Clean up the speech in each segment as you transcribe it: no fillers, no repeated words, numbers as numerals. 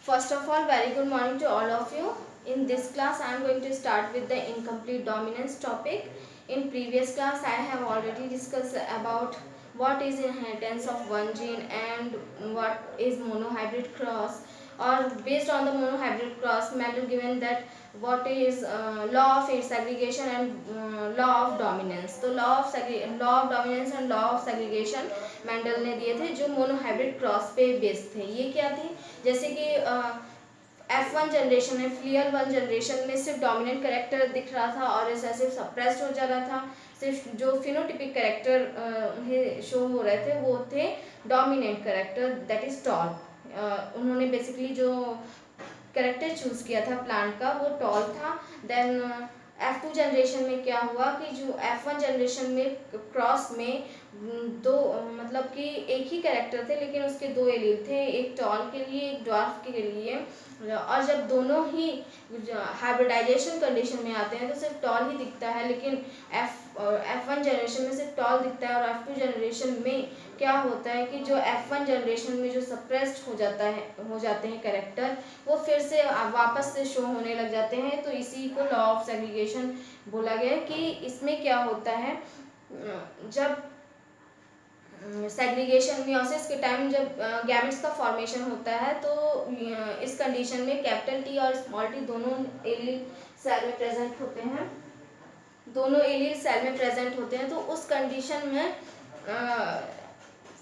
First of all, very good morning to all of you. In this class, I am going to start with the incomplete dominance topic. In previous class, I have already discussed about what is inheritance of one gene and what is monohybrid cross. Or based on the monohybrid cross, Mendel given that what is law of segregation and law of dominance. तो law of dominance and law of segregation Mendel ने दिए थे जो monohybrid cross पे based थे. ये क्या थे? जैसे कि F1 जनरेशन में फ्लियर 1 जनरेशन में सिर्फ डोमिनेंट करेक्टर दिख रहा था और रिसेसिव सप्रेस्ड हो जा रहा था. सिर्फ जो फिनोटिपिक करेक्टर शो हो रहे थे वो थे dominant character, that is tall. उन्होंने बेसिकली जो करेक्टर चूज किया था प्लांट का वो टॉल था. देन F2 जनरेशन में क्या हुआ कि जो F1 जनरेशन में क्रॉस में दो मतलब कि एक ही कैरेक्टर थे लेकिन उसके दो एलील थे, एक टॉल के लिए एक ड्वार्फ के लिए. और जब दोनों ही हाइब्रिडाइजेशन कंडीशन में आते हैं तो सिर्फ टॉल ही दिखता है, लेकिन F1 जनरेशन में सिर्फ टॉल दिखता है. और F2 जनरेशन में क्या होता है कि जो F1 जनरेशन में जो सप्रेस्ड हो जाते हैं कैरेक्टर वो फिर से वापस से शो होने लग जाते हैं. तो इसी को लॉ ऑफ सेग्रीगेशन बोला गया कि इसमें क्या होता है जब सेग्रीगेशन मियोसिस के टाइम जब गैमेट्स का फॉर्मेशन होता है तो इस कंडीशन में कैपिटल टी और स्मॉल टी दोनों एलील सेल में प्रेजेंट होते हैं. तो उस कंडीशन में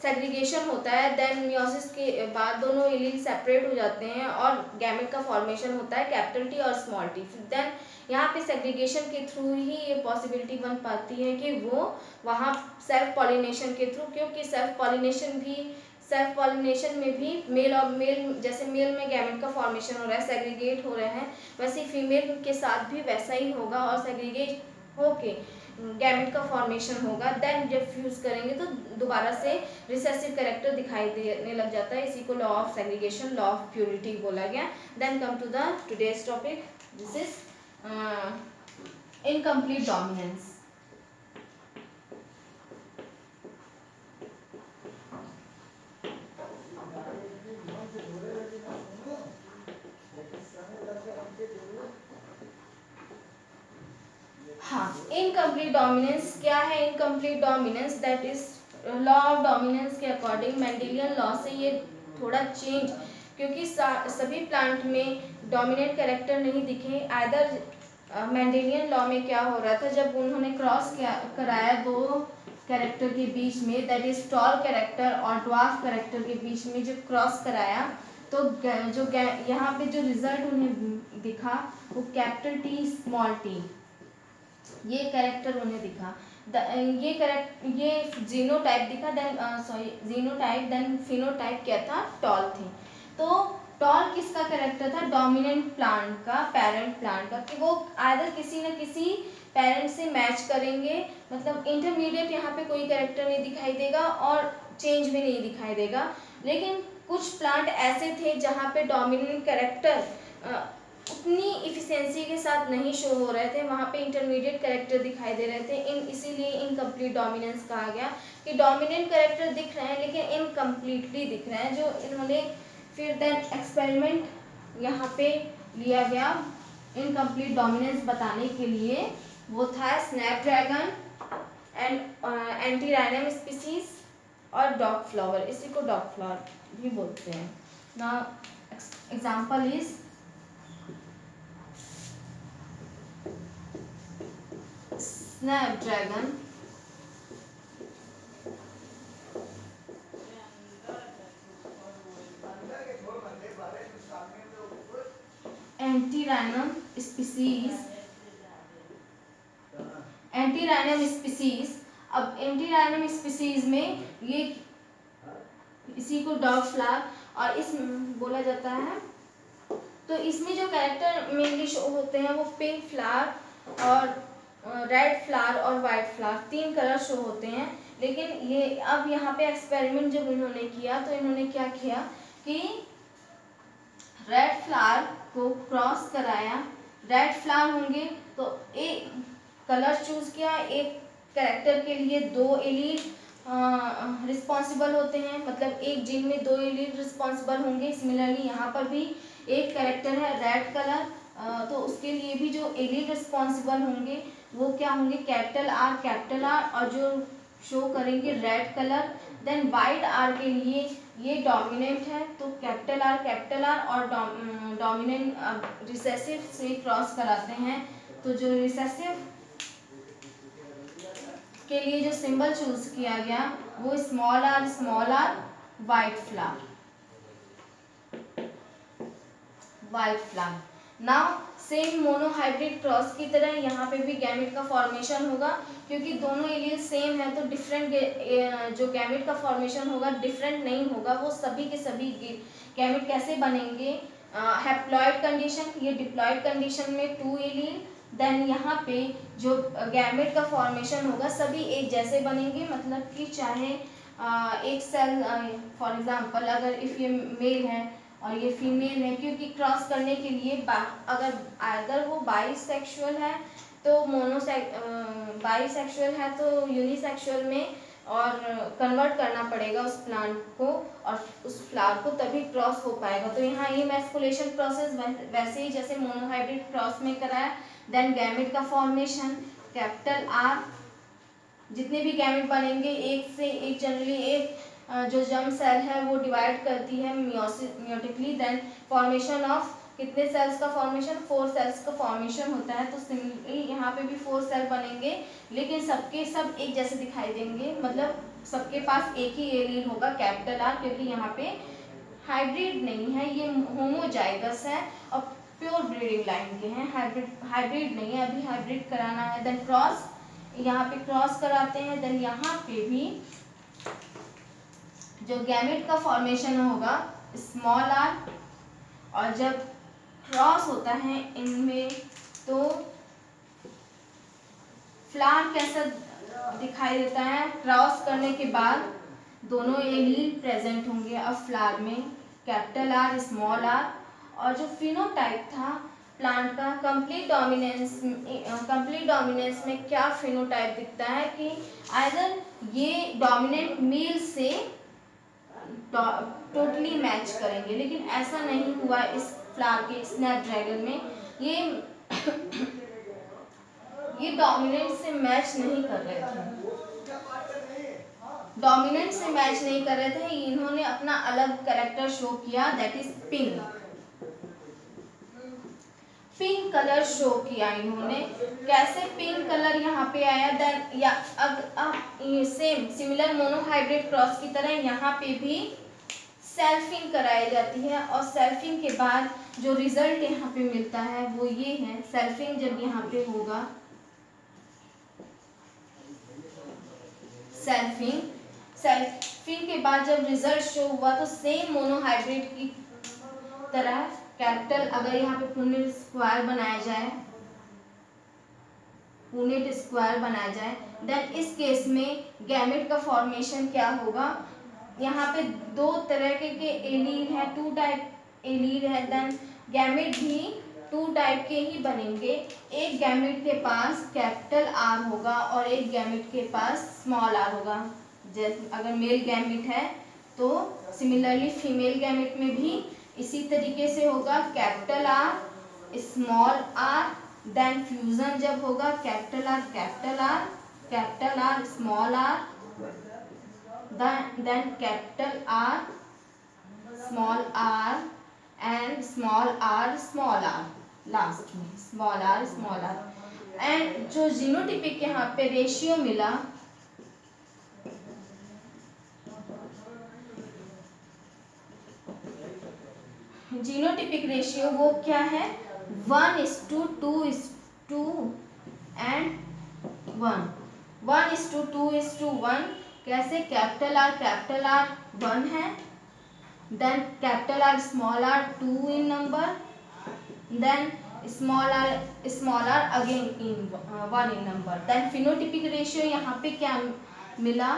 सेग्रीगेशन होता है. देन मियोसिस के बाद दोनों एलील सेपरेट हो जाते हैं और गैमेट का फॉर्मेशन होता है कैपिटल टी और स्मॉल टी. देन यहाँ पे सेग्रीगेशन के थ्रू ही ये पॉसिबिलिटी बन पाती है कि वो वहाँ सेल्फ पॉलिनेशन के थ्रू, क्योंकि सेल्फ पॉलिनेशन में भी मेल और मेल, जैसे मेल में गैमेट का फॉर्मेशन हो रहा है, सेग्रीगेट हो रहे हैं, वैसे फीमेल के साथ भी वैसा ही होगा और सेग्रीगेट होके गैमेट का फॉर्मेशन होगा. देन जब फ्यूज करेंगे तो दोबारा से रिसेसिव कैरेक्टर दिखाई देने लग जाता है. इसी को law of segregation, law of purity बोला गया. Then come to the today's topic, this is incomplete dominance. हाँ, इनकम्प्लीट डोमिनेंस क्या है? Incomplete dominance that is law of dominance के अकॉर्डिंग मेंडेलियन लॉ से ये थोड़ा चेंज, क्योंकि सभी प्लांट में डोमिनेंट कैरेक्टर नहीं दिखे. आइदर मेंडेलियन लॉ में क्या हो रहा था जब उन्होंने क्रॉस कराया दो कैरेक्टर के बीच में, दैट इज टॉल कैरेक्टर और ड्वार्फ कैरेक्टर के बीच में जब क्रॉस कराया तो जो यहाँ पे जो रिजल्ट उन्हें दिखा वो कैपिटल टी स्मॉल टी ये कैरेक्टर उन्हें दिखा. ये जीनोटाइप दिखा. देन फिनोटाइप क्या था? टॉल थे. तो टॉल किसका कैरेक्टर था? डोमिनेंट प्लांट का, पेरेंट प्लांट का, कि वो आइदर किसी न किसी पेरेंट से मैच करेंगे. मतलब इंटरमीडिएट यहाँ पे कोई कैरेक्टर नहीं दिखाई देगा और चेंज भी नहीं दिखाई देगा. लेकिन कुछ प्लांट ऐसे थे जहाँ पे डोमिनेंट कैरेक्टर उतनी इफिशिएंसी के साथ नहीं शो हो रहे थे, वहाँ पे इंटरमीडिएट कैरेक्टर दिखाई दे रहे थे. इसीलिए इनकम्प्लीट डोमिनेंस कहा गया कि डोमिनेंट कैरेक्टर दिख रहे हैं लेकिन इनकम्प्लीटली दिख रहे हैं. जो इन्होंने फिर देन एक्सपेरिमेंट यहाँ पे लिया गया इनकम्प्लीट डोमिनेंस बताने के लिए, वो था स्नैपड्रैगन एंड एंटीराइनम स्पीसीज और डॉग फ्लावर. इसी को डॉग फ्लावर भी बोलते हैं. Now example is Snapdragon, antirrhinum species. अब एंटीराइनम स्पीसीज में ये इसी को डॉग फ्लावर और इस बोला जाता है. तो इसमें जो कैरेक्टर मेनली शो होते हैं वो पिंक फ्लावर और रेड फ्लावर और वाइट फ्लावर, 3 कलर शो होते हैं. लेकिन ये अब यहाँ पे एक्सपेरिमेंट जब इन्होंने किया तो इन्होंने क्या किया कि रेड फ्लावर को क्रॉस कराया. रेड फ्लावर होंगे तो एक कलर चूज किया. एक कैरेक्टर के लिए 2 एलील रिस्पॉन्सिबल होते हैं, मतलब एक जीन में 2 एलील रिस्पॉन्सिबल होंगे. सिमिलरली यहाँ पर भी एक कैरेक्टर है रेड कलर, तो उसके लिए भी जो एलीड रिस्पॉन्सिबल होंगे वो क्या होंगे, कैपिटल आर और जो शो करेंगे red colour. Then white R के लिए ये डोमिनेंट है तो कैपिटल आर और डोमिनेंट रिसेसिव से क्रॉस कराते हैं। तो जो रिसेसिव के लिए जो सिंबल चूज किया गया वो small R white flower. Now same monohybrid cross की तरह यहाँ पे भी गैमेट का फॉर्मेशन होगा, क्योंकि दोनों एलील सेम है तो डिफरेंट जो गैमेट का फॉर्मेशन होगा डिफरेंट नहीं होगा, वो सभी के सभी गैमेट कैसे बनेंगे, हैप्लॉइड कंडीशन, ये डिप्लॉइड कंडीशन में 2 एलील। देन यहाँ पे जो गैमेट का फॉर्मेशन होगा सभी एक जैसे बनेंगे, मतलब कि चाहे एक सेल फॉर एग्जांपल अगर इफ ये मेल है और ये फीमेल है, क्योंकि क्रॉस करने के लिए अगर वो बाइसेक्सुअल है तो बाइसेक्सुअल है तो यूनिसेक्सुअल में और कन्वर्ट करना पड़ेगा उस प्लांट को और उस फ्लावर को, तभी क्रॉस हो पाएगा। तो यहाँ ये मैस्कुलेशन प्रोसेस वैसे ही जैसे मोनोहाइब्रिड क्रॉस में कराया। देन गैमेट का फॉर्मेशन, कैपिटल आर, जितने भी गैमेट बनेंगे एक से एक जनरली एक जो जर्म सेल है वो डिवाइड करती है मियोटिकली। देन फॉर्मेशन ऑफ कितने सेल्स का फॉर्मेशन, 4 सेल्स का फॉर्मेशन होता है। तो सिमिलरली यहाँ पे भी 4 सेल बनेंगे, लेकिन सबके सब एक जैसे दिखाई देंगे, मतलब सबके पास एक ही एलील होगा कैपिटल आर, क्योंकि यहाँ पे हाइब्रिड नहीं है, ये होमोजाइगस है और प्योर ब्रीडिंग लाइन के हैं, हाइब्रिड नहीं है, अभी हाइब्रिड कराना है। देन क्रॉस, यहाँ पे क्रॉस कराते हैं। देन यहाँ पे भी जो गैमेट का फॉर्मेशन होगा स्मॉल आर, और जब क्रॉस होता है इनमें तो फ्लावर कैसा दिखाई देता है, क्रॉस करने के बाद दोनों एलील प्रेजेंट होंगे अब फ्लावर में, कैपिटल आर स्मॉल आर। और जो फिनोटाइप था प्लांट का कंप्लीट डोमिनेंस में क्या फिनोटाइप दिखता है कि आइदर ये डोमिनेंट मेल से टोटली मैच करेंगे, लेकिन ऐसा नहीं हुआ इस फ्लावर के स्नैपड्रैगन में, ये डोमिनेंट से मैच नहीं कर रहे थे, इन्होंने अपना अलग कैरेक्टर शो किया, that is pink colour show किया इन्होंने। कैसे पिंक कलर यहाँ पे आया, देन या अब सेम सिमिलर मोनोहाइब्रिड क्रॉस की तरह यहाँ पे भी सेल्फिंग कराई जाती है, और सेल्फिंग के बाद जो रिजल्ट यहाँ पे मिलता है वो ये है। सेल्फिंग जब यहाँ पे होगा, सेल्फिंग के बाद जब रिजल्ट शो हुआ तो सेम मोनोहाइब्रिड की तरह कैपिटल, अगर यहाँ पे पुनेट स्क्वायर बनाया जाए, देन इस केस में गैमेट का फॉर्मेशन क्या होगा, यहाँ पे 2 तरह के एलील है, 2 टाइप एलील है। देन गैमेट भी 2 टाइप के ही बनेंगे, एक गैमेट के पास कैपिटल आर होगा और एक गैमेट के पास स्मॉल आर होगा। जैसे अगर मेल गैमेट है तो सिमिलरली फीमेल गैमेट में भी इसी तरीके से होगा, capital R small R. Then fusion जब होगा capital R small R, then capital R small R and small R last में, स्मॉल आर। एंड जो जीनोटिपिक यहाँ पे रेशियो मिला, जीनोटिपिक रेशियो वो क्या है, 1:2:1 एंड 1:2:1। कैसे, कैपिटल आर 1 है, then capital R small R 2 in number, then small R again in 1 in number. Then phenotypic ratio यहाँ पे क्या मिला,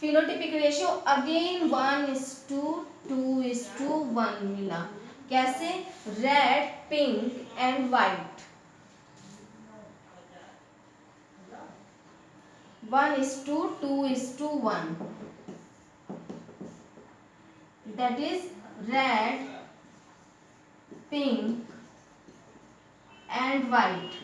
फिनोटिपिक रेशियो अगेन 1:2:1 मिला। कैसे, red pink and white, 1:2:1, that is red, pink and white,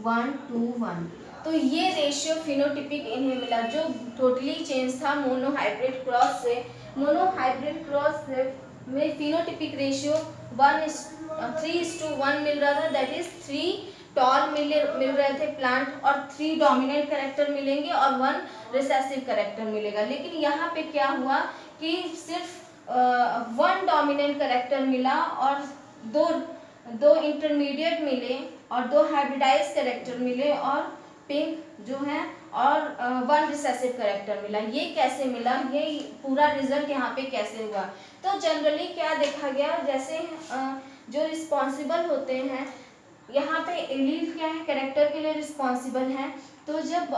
1:1। तो ये ratio phenotypic इन्हें मिला, जो टोटली चेंज था मोनोहाइब्रिड क्रॉस से। मोनोहाइब्रिड क्रॉस से में फिनोटिपिक रेशियो 3:1 मिल रहा था, दैट इज 3 टॉल मिल रहे थे प्लांट और 3 डोमिनेंट कैरेक्टर मिलेंगे और 1 रिसेसिव कैरेक्टर मिलेगा। लेकिन यहाँ पे क्या हुआ कि सिर्फ 1 डोमिनेंट कैरेक्टर मिला और दो इंटरमीडिएट मिले और 2 हाइब्रिडाइज कैरेक्टर मिले और पिंक जो है और 1 रिसेसिव कैरेक्टर मिला। ये कैसे मिला, ये पूरा रिजल्ट यहाँ पे कैसे हुआ? तो जनरली क्या देखा गया, जैसे जो रिस्पॉन्सिबल होते हैं यहाँ पे एलील क्या है, कैरेक्टर के लिए रिस्पॉन्सिबल है। तो जब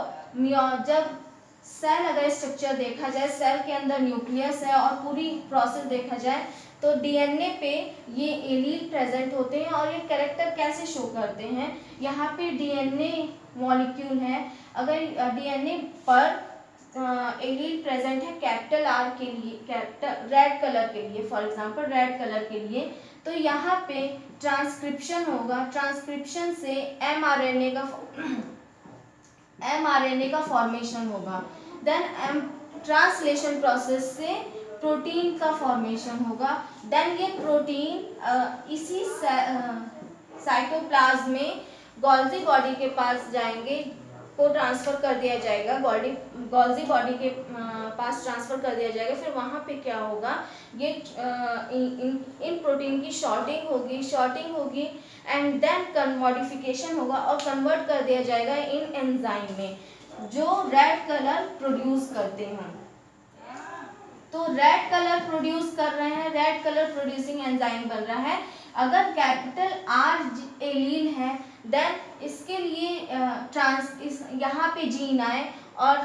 सेल अगर स्ट्रक्चर देखा जाए, सेल के अंदर न्यूक्लियस है और पूरी प्रोसेस देखा जाए तो डीएनए पे ये एलील प्रेजेंट होते हैं और ये कैरेक्टर कैसे शो करते हैं। यहाँ पे डीएनए मॉलिक्यूल है, अगर डीएनए पर एलील प्रेजेंट है कैपिटल आर के लिए, कैपिटल रेड कलर के लिए, फॉर एग्जांपल रेड कलर के लिए, तो यहाँ पे ट्रांसक्रिप्शन होगा, ट्रांसक्रिप्शन से एमआरएनए का फॉर्मेशन होगा, देन ट्रांसलेशन प्रोसेस से प्रोटीन का फॉर्मेशन होगा, देन ये प्रोटीन इसी साइटोप्लाज्म में गोल्जी बॉडी के पास जाएंगे, को ट्रांसफर कर दिया जाएगा, गोल्जी बॉडी के पास ट्रांसफर कर दिया जाएगा। फिर वहाँ पे क्या होगा, ये इन प्रोटीन की शॉर्टिंग होगी एंड देन मॉडिफिकेशन होगा और कन्वर्ट कर दिया जाएगा इन एंजाइम में जो रेड कलर प्रोड्यूस करते हैं। तो रेड कलर प्रोड्यूस कर रहे हैं, रेड कलर प्रोड्यूसिंग एंजाइम बन रहा है। अगर कैपिटल आर एलील है देन इसके लिए यहाँ पे जीन आए और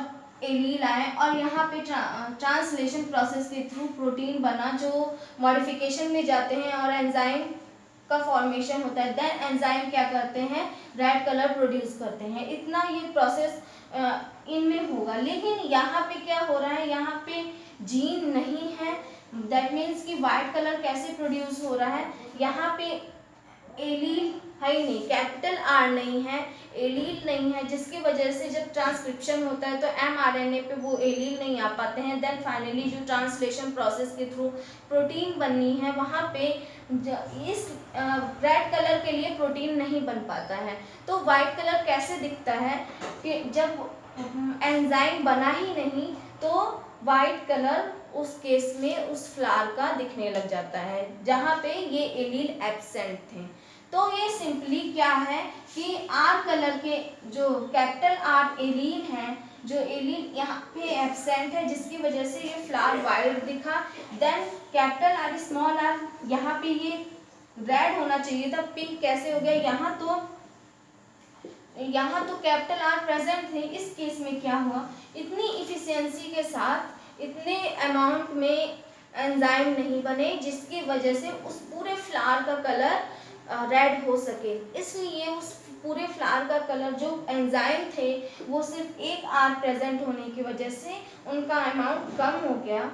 एलील आए और यहाँ पे ट्रांसलेशन प्रोसेस के थ्रू प्रोटीन बना जो मॉडिफिकेशन में जाते हैं और एंजाइम का फॉर्मेशन होता है, देन एंजाइम क्या करते हैं, रेड कलर प्रोड्यूस करते हैं। इतना ये प्रोसेस इनमें होगा। लेकिन यहाँ पे क्या हो रहा है, यहाँ पे जीन नहीं है, दैट मीन्स कि वाइट कलर कैसे प्रोड्यूस हो रहा है, यहाँ पे एलील है ही नहीं, कैपिटल आर नहीं है, एलील नहीं है, जिसकी वजह से जब ट्रांसक्रिप्शन होता है तो एमआरएनए पे वो एलील नहीं आ पाते हैं। देन फाइनली जो ट्रांसलेशन प्रोसेस के थ्रू प्रोटीन बननी है वहाँ पे इस रेड कलर के लिए प्रोटीन नहीं बन पाता है। तो वाइट कलर कैसे दिखता है कि जब एंजाइम बना ही नहीं तो वाइट कलर उस केस में उस फ्लावर का दिखने लग जाता है जहाँ पे ये एलील एब्सेंट थे। तो ये सिंपली क्या है कि आर कलर के जो कैपिटल आर एलील हैं, जो एलील यहाँ पे एब्सेंट है जिसकी वजह से ये फ्लावर वाइट दिखा। Then capital R small R, यहाँ पे ये रेड होना चाहिए था, पिंक कैसे हो गया, यहाँ तो कैपिटल आर प्रेजेंट थे। इस केस में क्या हुआ, इतनी इफिशियंसी के साथ इतने अमाउंट में एंजाइम नहीं बने जिसकी वजह से उस पूरे फ्लावर का कलर रेड हो सके। इसलिए उस पूरे फ्लावर का कलर जो एंजाइम थे वो सिर्फ एक आर प्रेजेंट होने की वजह से उनका अमाउंट कम हो गया।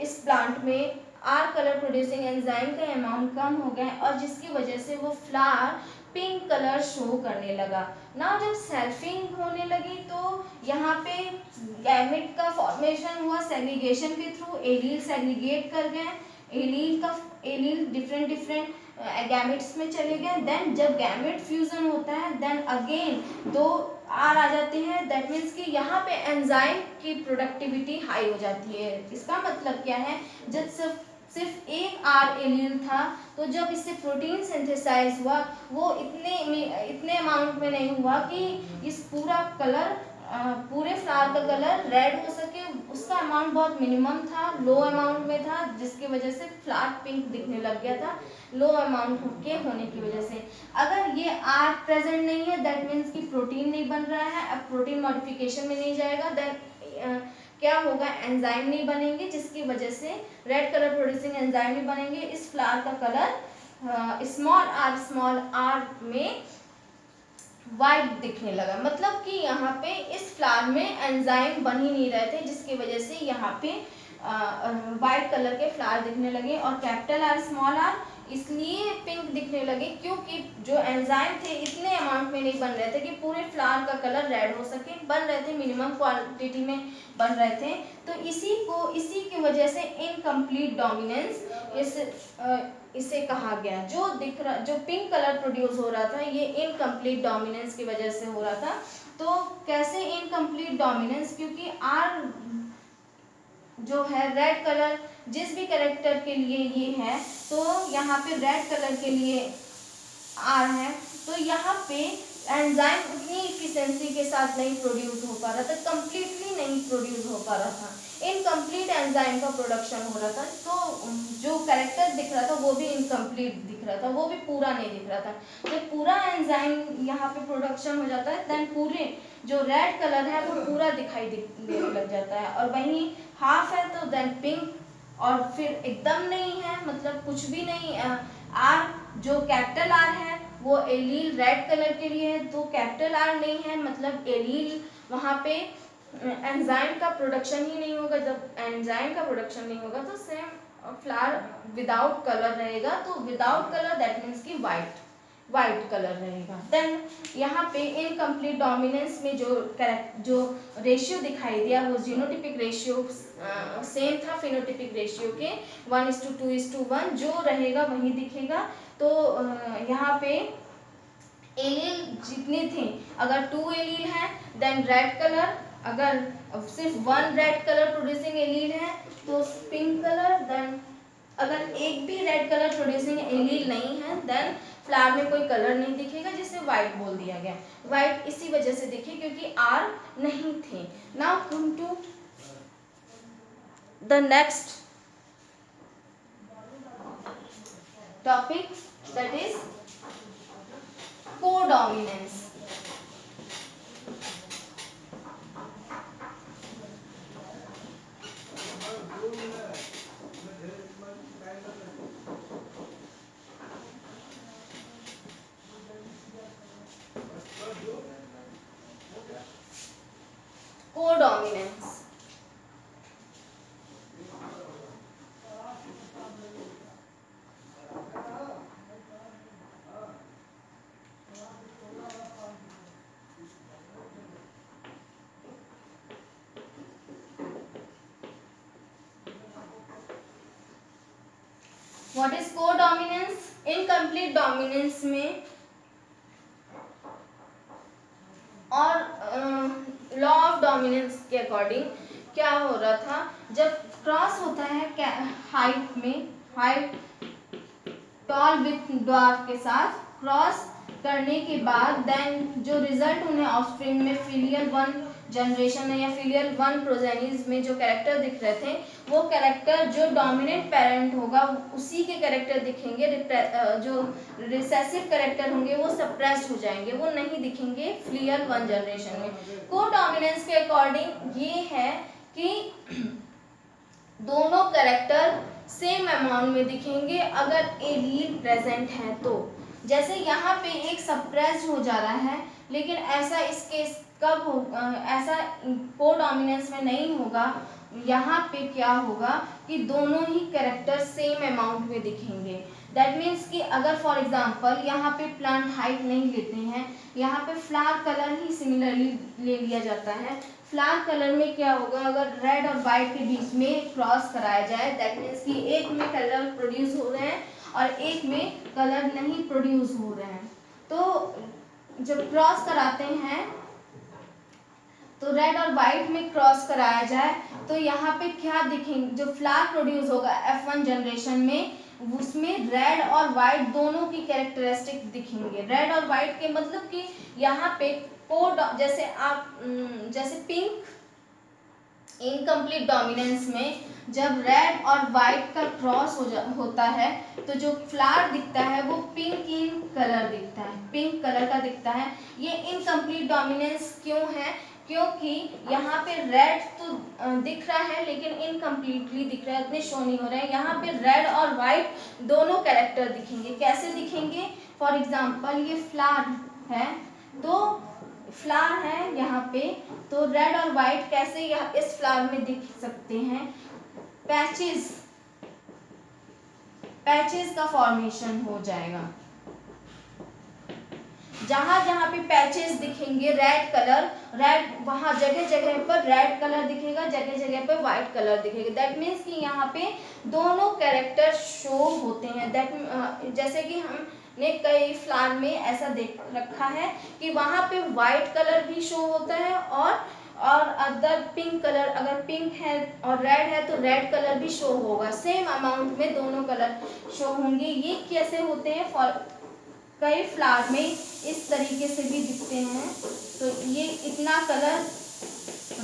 इस प्लांट में आर कलर प्रोड्यूसिंग एंजाइम का अमाउंट कम हो गया और जिसकी वजह से वो फ्लावर पिंक कलर शो करने लगा ना। जब सेल्फिंग होने लगी तो यहाँ पे गैमेट का फॉर्मेशन हुआ सेग्रीगेशन के थ्रू, एलील सेग्रीगेट कर गए, एलील डिफरेंट गैमेट्स में चले गए। देन जब गैमेट फ्यूजन होता है देन अगेन 2 आर आ जाते हैं, दैट मीन्स कि यहाँ पे एंजाइम की प्रोडक्टिविटी हाई हो जाती है। इसका मतलब क्या है, जब सिर्फ एक आर एलील था तो जब इससे प्रोटीन सिंथेसाइज हुआ वो इतने अमाउंट में नहीं हुआ कि इस पूरा कलर पूरे फ्लावर का कलर रेड हो सके। उसका अमाउंट बहुत मिनिमम था, लो अमाउंट में था, जिसकी वजह से फ्लावर पिंक दिखने लग गया था, लो अमाउंट के होने की वजह से। अगर ये आर प्रेजेंट नहीं है दैट मीन्स कि प्रोटीन नहीं बन रहा है, अब प्रोटीन मॉडिफिकेशन में नहीं जाएगा, देन क्या होगा, एंजाइम नहीं बनेंगे जिसकी वजह से रेड कलर प्रोड्यूसिंग एंजाइम नहीं बनेंगे। इस फ्लावर का कलर स्मॉल आर में वाइट दिखने लगा, मतलब कि यहाँ पे इस फ्लावर में एंजाइम बन ही नहीं रहे थे, जिसकी वजह से यहाँ पे वाइट कलर के फ्लावर दिखने लगे। और कैपिटल आर स्मॉल आर इसलिए पिंक दिखने लगे क्योंकि जो एंजाइम थे इतने अमाउंट में नहीं बन रहे थे कि पूरे फ्लावर का कलर रेड हो सके, बन रहे थे मिनिमम क्वांटिटी में बन रहे थे। तो इसी की वजह से इनकम्प्लीट डोमिनेंस इसे कहा गया। जो पिंक कलर प्रोड्यूस हो रहा था ये इनकम्प्लीट डोमिनेंस की वजह से हो रहा था। तो कैसे इनकम्प्लीट डोमिनेंस, क्योंकि आर जो है रेड कलर जिस भी कैरेक्टर के लिए ये है, तो यहाँ पे रेड कलर के लिए आर है, तो यहाँ पे एंजाइम उतनी इफिशिएंसी के साथ नहीं प्रोड्यूस हो पा रहा था, कंप्लीटली नहीं प्रोड्यूस हो पा रहा था, इनकम्प्लीट एंजाइम का प्रोडक्शन हो रहा था। तो जो कैरेक्टर दिख रहा था वो भी इनकम्प्लीट दिख रहा था, वो भी पूरा नहीं दिख रहा था। जब पूरा एंजाइम यहाँ पे प्रोडक्शन हो जाता है देन पूरे जो रेड कलर है वो पूरा दिखाई देने लग जाता है। और वहीं हाफ है तो देन पिंक, और फिर एकदम नहीं है मतलब कुछ भी नहीं। आर जो कैपिटल आर है वो एलील रेड कलर के लिए है, तो कैपिटल आर नहीं है मतलब एलील वहाँ पे एंजाइम का प्रोडक्शन ही नहीं होगा। जब एंजाइम का प्रोडक्शन नहीं होगा तो सेम फ्लावर विदाउट कलर रहेगा, तो विदाउट कलर दैट मीन्स कि वाइट कलर रहेगा। देन यहाँ पे इनकम्प्लीट डोमिनेंस में जो रेशियो दिखाई दिया वो जीनोटिपिक रेशियो सेम था फिनोटिपिक रेशियो के 1:2:1, जो रहेगा वही दिखेगा। तो यहाँ पे एलील जितने थे, अगर 2 एलील हैं देन रेड कलर, अगर सिर्फ 1 रेड कलर प्रोड्यूसिंग एलील है तो पिंक कलर, देन अगर एक भी रेड कलर प्रोड्यूसिंग एलील नहीं है देन फ्लावर में कोई कलर नहीं दिखेगा, जिसे व्हाइट बोल दिया गया। व्हाइट इसी वजह से दिखे क्योंकि आर नहीं थे। Now come to the next topic that is codominance. Codominance what is codominance? Incomplete dominance में और लॉ ऑफ डोमिनेंस के अकॉर्डिंग क्या हो रहा था, जब क्रॉस होता है हाइट में, हाइट टॉल विथ ड्वार्फ के साथ क्रॉस करने के बाद देन जो रिजल्ट उन्हें ऑफस्प्रिंग में फिलियल 1 जनरेशन में या फिलियल 1 प्रोजेनिस में जो कैरेक्टर दिख रहे थे, वो कैरेक्टर जो डोमिनेंट पेरेंट होगा उसी के कैरेक्टर दिखेंगे। जो रिसेसिव कैरेक्टर होंगे वो सप्रेस्ड हो जाएंगे, वो नहीं दिखेंगे फिलियल 1 जनरेशन में। कोडोमिनेंस के अकॉर्डिंग ये है कि दोनों कैरेक्टर सेम अमाउंट में दिखेंगे अगर एलील प्रेजेंट है तो। जैसे यहाँ पे एक सप्रेस्ड हो जा रहा है, लेकिन ऐसा इसके कब हो, ऐसा कोडोमिनेंस में नहीं होगा। यहाँ पे क्या होगा कि दोनों ही कैरेक्टर सेम अमाउंट में दिखेंगे। दैट मीन्स कि अगर फॉर एग्जांपल यहाँ पे प्लांट हाइट नहीं लेते हैं, यहाँ पे फ्लावर कलर ही सिमिलरली ले लिया जाता है। फ्लावर कलर में क्या होगा, अगर रेड और वाइट के बीच में क्रॉस कराया जाए दैट मीन्स कि एक में कलर प्रोड्यूस हो रहे हैं और एक में कलर नहीं प्रोड्यूस हो रहे हैं। तो जब क्रॉस कराते हैं तो रेड और वाइट में क्रॉस कराया जाए तो यहाँ पे क्या दिखेंगे, जो फ्लावर प्रोड्यूस होगा F1 जनरेशन में उसमें रेड और वाइट दोनों की कैरेक्टरिस्टिक दिखेंगे। रेड और वाइट के मतलब कि यहाँ पे कोड जैसे पिंक इनकम्प्लीट डोमिनेंस में जब रेड और वाइट का क्रॉस होता है तो जो फ्लावर दिखता है वो पिंक इन कलर दिखता है, पिंक कलर का दिखता है। ये इनकम्प्लीट डोमिनेंस क्यों है, क्योंकि यहाँ पे रेड तो दिख रहा है लेकिन इनकम्प्लीटली दिख रहा है, इतने शो नहीं हो रहे हैं। यहाँ पे रेड और वाइट दोनों कैरेक्टर दिखेंगे। कैसे दिखेंगे, फॉर एग्जाम्पल ये फ्लावर है, दो फ्लावर है यहाँ पे, तो रेड और वाइट कैसे इस फ्लावर में दिख सकते हैं? पैचेस का फॉर्मेशन हो जाएगा। जहां जहां पे पैचेस दिखेंगे रेड कलर, रेड वहां जगह जगह पर रेड कलर दिखेगा, जगह जगह पर व्हाइट कलर दिखेगा। दैट मीन्स कि यहाँ पे दोनों कैरेक्टर शो होते हैं। दैट जैसे कि हमने कई फ्लावर में ऐसा देख रखा है कि वहां पे व्हाइट कलर भी शो होता है और अदर पिंक कलर, अगर पिंक है और रेड है तो रेड कलर भी शो होगा। सेम अमाउंट में दोनों कलर शो होंगे। ये कैसे होते हैं? कई फ्लावर में इस तरीके से भी दिखते हैं। तो ये इतना colour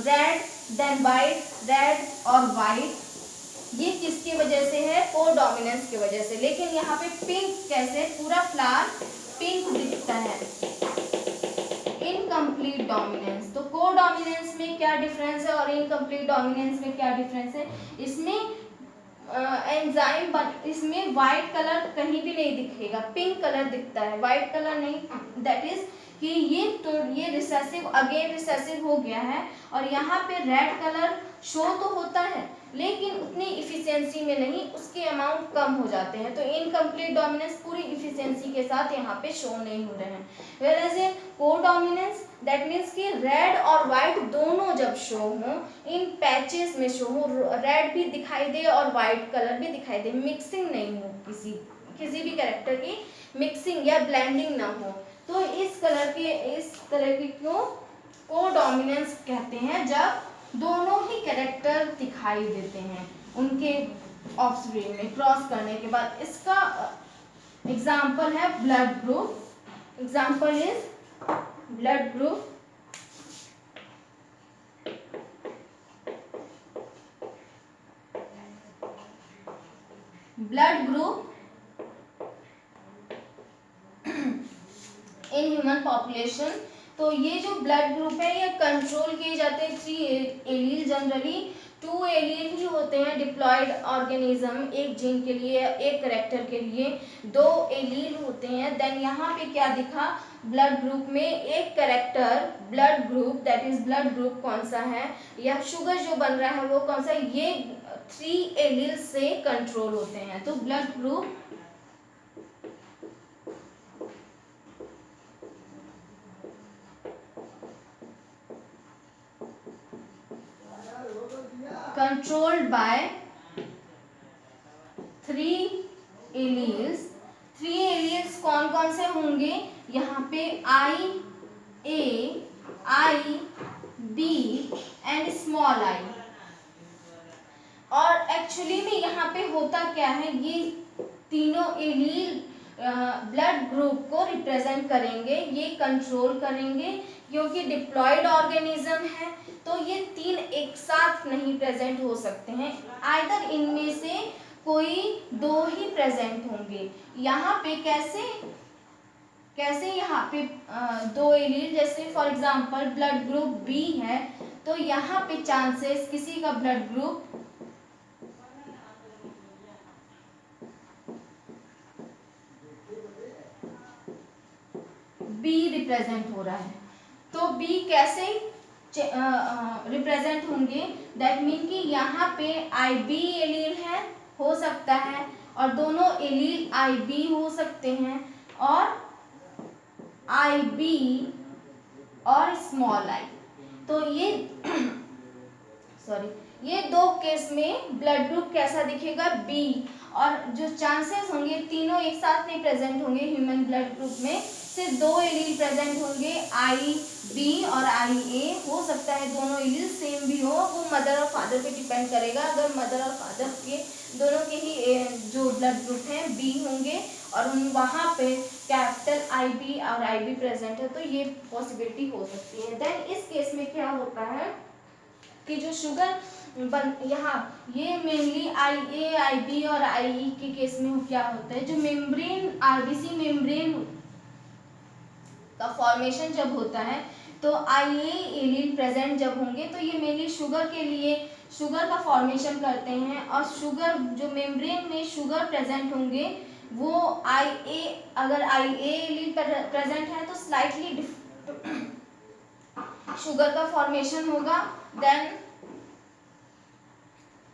red then white, red और वाइट, ये किसकी वजह से है? कोडोमिनेंस की वजह से। लेकिन यहाँ पे पिंक कैसे? पूरा फ्लावर पिंक दिखता है। इनकम्प्लीट डोमिनेंस, तो कोडोमिनेंस में क्या डिफरेंस है और इनकम्प्लीट डोमिनेंस में क्या डिफरेंस है? इसमें एंजाइम इसमें व्हाइट कलर कहीं भी नहीं दिखेगा, पिंक कलर दिखता है, व्हाइट कलर नहीं। दैट इज कि ये रिसेसिव अगेन रिसेसिव हो गया है और यहाँ पे रेड कलर शो तो होता है लेकिन उतनी इफिशियंसी में नहीं, उसके अमाउंट कम हो जाते हैं। तो इनकम्प्लीट डोमिनेंस पूरी इफिशियंसी के साथ यहाँ पे शो नहीं हो रहे हैं। Whereas in codominance that means कि रेड और व्हाइट दोनों जब शो हो, इन पैचेस में शो हो, रेड भी दिखाई दे और व्हाइट कलर भी दिखाई दे, मिक्सिंग नहीं हो, किसी भी कैरेक्टर की मिक्सिंग या ब्लेंडिंग ना हो, तो इस तरह की को कोडोमिनेंस कहते हैं। जब दोनों ही कैरेक्टर दिखाई देते हैं उनके ऑफस्प्रिंग में क्रॉस करने के बाद। इसका एग्जाम्पल है blood group. Example is blood group. Blood group in human population, तो ये जो ब्लड ग्रुप है ये कंट्रोल किए जाते हैं 3 एलील, जनरली 2 एलील ही होते हैं डिप्लॉयड ऑर्गेनिज्म, एक जीन के लिए, एक कैरेक्टर के लिए 2 एलील होते हैं। देन यहाँ पे क्या दिखा? ब्लड ग्रुप में एक character, blood group that is blood group कौन सा है या शुगर जो बन रहा है वो कौन सा, ये 3 एलील से कंट्रोल होते हैं। तो blood group controlled by 3 alleles। 3 alleles कौन कौन से होंगे? यहाँ पे I, A, I, B and small I। और एक्चुअली में यहाँ पे होता क्या है, ये तीनों एलील ब्लड ग्रुप को रिप्रेजेंट करेंगे, ये कंट्रोल करेंगे, क्योंकि डिप्लॉयड ऑर्गेनिज्म है तो ये 3 एक साथ नहीं प्रेजेंट हो सकते हैं, आइदर इनमें से कोई 2 ही प्रेजेंट होंगे। यहाँ पे कैसे यहाँ पे 2 एलील, जैसे for example blood group B है तो यहाँ पे चांसेस किसी का ब्लड ग्रुप बी रिप्रेजेंट हो रहा है, तो बी कैसे रिप्रेजेंट होंगे? दैट मीन कि यहाँ पे आई बी एलील है, हो सकता है, और दोनों एलील आई बी हो सकते हैं, और आई बी और स्मॉल आई। तो ये ये 2 केस में ब्लड ग्रुप कैसा दिखेगा? बी। और जो चांसेस होंगे तीनों एक साथ नहीं प्रेजेंट होंगे ह्यूमन ब्लड ग्रुप में, सिर्फ 2 एलील प्रेजेंट होंगे, आई बी और आई ए। हो सकता है दोनों एलील सेम भी हो, वो मदर और फादर पे डिपेंड करेगा। अगर मदर और फादर के दोनों के ही जो ब्लड ग्रुप हैं बी होंगे और वहाँ पे कैपिटल आई बी और आई बी प्रेजेंट है तो ये पॉसिबिलिटी हो सकती है। देन इस केस में क्या होता है कि जो शुगर यहाँ ये mainly I A, I B और आई ई के केस में क्या होता है, जो मेम्ब्रेन आरबीसी मेम्ब्रेन का फॉर्मेशन जब होता है तो आई ए एलील प्रेजेंट जब होंगे तो ये मेनली शुगर के लिए शुगर का फॉर्मेशन करते हैं, और शुगर जो मेम्ब्रेन में शुगर प्रेजेंट होंगे वो आई ए, अगर आई ए एलील प्रेजेंट है तो स्लाइटली शुगर का फॉर्मेशन होगा। देन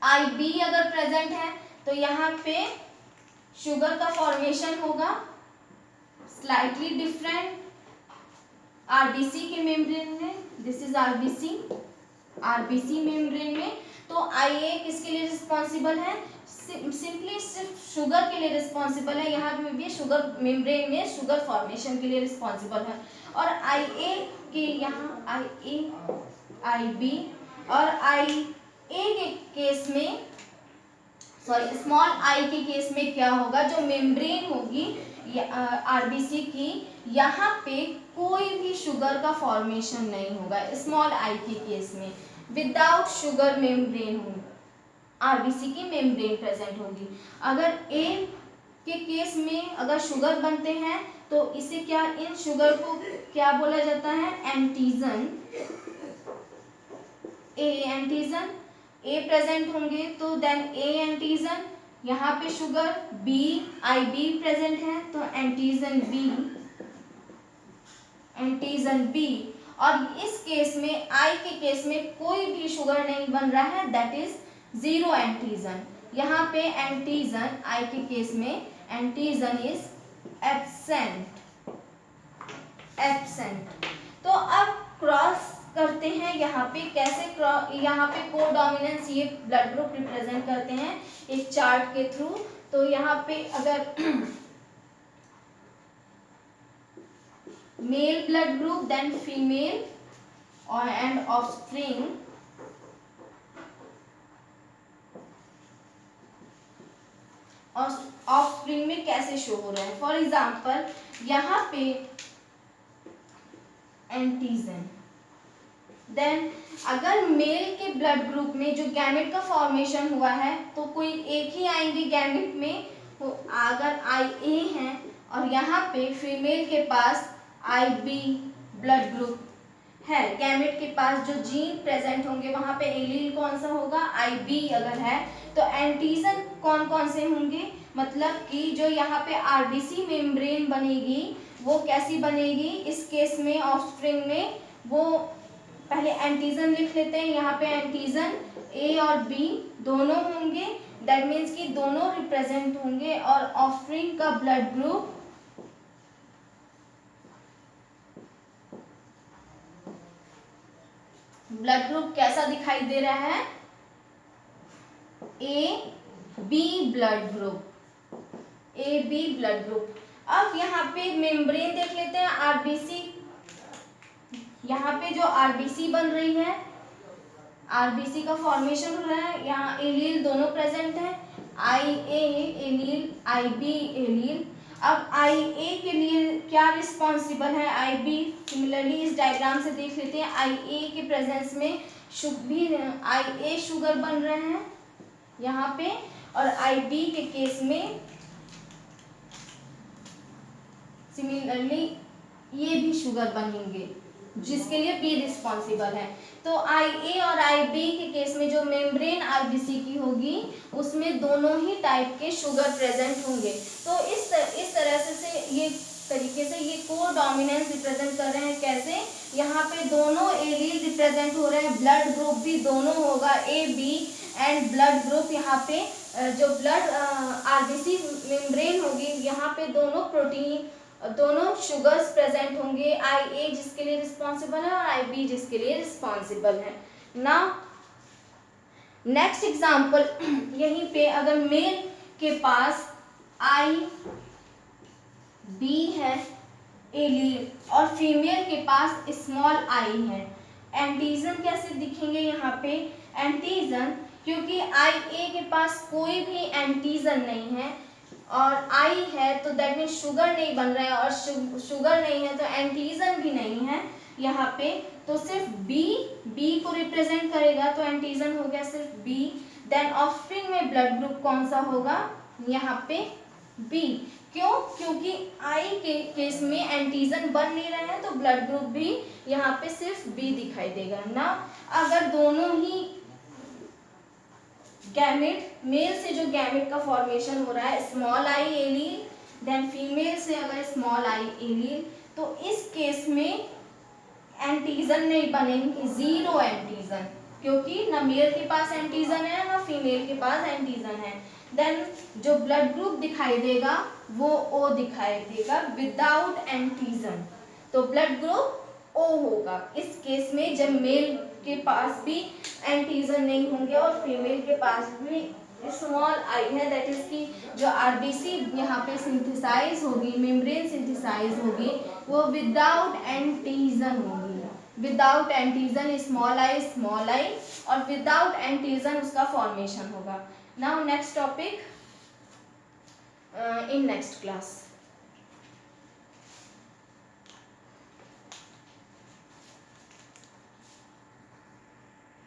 IB अगर प्रेजेंट है तो यहाँ पे शुगर का फॉर्मेशन होगा स्लाइटली डिफरेंट RBC के मेम्ब्रेन में। दिस इज RBC मेम्ब्रेन में। तो IA किसके लिए रिस्पॉन्सिबल है? सिंपली सिर्फ शुगर के लिए रिस्पॉन्सिबल है। यहाँ पे भी शुगर मेम्ब्रेन में शुगर फॉर्मेशन के लिए रिस्पॉन्सिबल है। और IA के यहाँ IB और IA के केस में स्मॉल I के केस में क्या होगा, जो मेम्ब्रेन होगी RBC की, यहाँ पे कोई भी शुगर का फॉर्मेशन नहीं होगा। स्मॉल I के केस में विदाउट शुगर मेम्ब्रेन होगा, RBC की मेम्ब्रेन प्रेजेंट होगी। अगर A के केस में अगर शुगर बनते हैं तो इसे क्या, इन शुगर को क्या बोला जाता है? एंटीजन। एंटीजन A प्रेजेंट होंगे तो देन A एंटीजन, यहाँ पे शुगर IB प्रेजेंट है तो एंटीजन B। और इस केस में I के केस में कोई भी शुगर नहीं बन रहा है, दैट इज जीरो एंटीजन। यहाँ पे एंटीजन I के केस में एंटीजन इज एब्सेंट। तो अब क्रॉस करते हैं यहाँ पे कैसे, यहाँ पे कोडोमिनेंस ये ब्लड ग्रुप रिप्रेजेंट करते हैं एक चार्ट के थ्रू। तो यहाँ पे अगर male blood group then female और एंड ऑफस्प्रिंग, और ऑफस्प्रिंग में कैसे शो हो रहा है। फॉर एग्जाम्पल यहाँ पे एंटीजन, देन अगर मेल के ब्लड ग्रुप में जो गैमेट का फॉर्मेशन हुआ है तो कोई एक ही आएंगे गैमेट में, तो अगर IA है और यहाँ पे फीमेल के पास IB ब्लड ग्रुप है, गैमेट के पास जो जीन प्रेजेंट होंगे वहाँ पे एलील कौन सा होगा? IB अगर है तो एंटीजन कौन कौन से होंगे, मतलब कि जो यहाँ पे RBC मेम्ब्रेन बनेगी वो कैसी बनेगी इस केस में ऑफस्प्रिंग में, वो पहले एंटीजन लिख लेते हैं। यहाँ पे एंटीजन A और B दोनों होंगे, दैट मीन्स कि दोनों रिप्रेजेंट होंगे। और ऑफस्प्रिंग का ब्लड ग्रुप कैसा दिखाई दे रहा है? AB blood group. अब यहाँ पे मेम्ब्रेन देख लेते हैं RBC। यहाँ पे जो RBC बन रही है, RBC का फॉर्मेशन हो रहा है, यहाँ एलील दोनों प्रेजेंट है, IA एलील IB एलील। अब IA के लिए क्या रिस्पॉन्सिबल है? IB। सिमिलरली इस डायग्राम से देख लेते हैं, IA के प्रेजेंस में IA शुगर बन रहे हैं यहाँ पे, और IB के केस में सिमिलरली ये भी शुगर बनेंगे जिसके लिए B रिस्पॉन्सिबल है। तो IA और IB के केस में जो मेम्ब्रेन RBC की होगी उसमें दोनों ही टाइप के शुगर प्रेजेंट होंगे। तो इस तरह से ये तरीके से ये कोडोमिनेंस रिप्रेजेंट कर रहे हैं। कैसे? यहाँ पे दोनों एलील रिप्रेजेंट हो रहे हैं, ब्लड ग्रुप भी दोनों होगा AB एंड ब्लड ग्रुप। यहाँ पे जो ब्लड RBC मेम्ब्रेन होगी यहाँ पे दोनों शुगर्स प्रेजेंट होंगे, IA जिसके लिए रिस्पॉन्सिबल है और IB जिसके लिए रिस्पॉन्सिबल है। नाउ नेक्स्ट एग्जांपल, यहीं पे अगर मेल के पास IB है एलील और फीमेल के पास स्मॉल I है, एंटीजन कैसे दिखेंगे यहाँ पे? एंटीजन, क्योंकि IA के पास कोई भी एंटीजन नहीं है और I है तो दैट मीन्स शुगर नहीं बन रहा है, और शुगर नहीं है तो एंटीजन भी नहीं है यहाँ पे, तो सिर्फ B को रिप्रेजेंट करेगा, तो एंटीजन हो गया सिर्फ B। देन ऑफस्प्रिंग में ब्लड ग्रुप कौन सा होगा? यहाँ पे B। क्यों? क्योंकि I के केस में एंटीजन बन नहीं रहे हैं तो ब्लड ग्रुप भी यहाँ पे सिर्फ B दिखाई देगा ना। अगर दोनों ही गैमेट, मेल से जो गैमेट का फॉर्मेशन हो रहा है small I allele, then female से अगर स्मॉल I एलील, तो इस केस में एंटीजन नहीं बनेंगे, जीरो एंटीजन, क्योंकि ना मेल के पास एंटीजन है ना फीमेल के पास एंटीजन है। देन जो ब्लड ग्रुप दिखाई देगा वो ओ दिखाई देगा विदाउट एंटीजन, तो ब्लड ग्रुप ओ होगा इस केस में जब मेल के पास भी एंटीजन नहीं होंगे और फीमेल के पास भी स्मॉल आई है, दैट इज की जो आरबीसी यहाँ पे सिंथेसाइज होगी, मेम्ब्रेन सिंथेसाइज होगी, वो विदाउट एंटीजन होगी, विदाउट एंटीजन स्मॉल आई और विदाउट एंटीजन उसका फॉर्मेशन होगा। Now next topic in next class.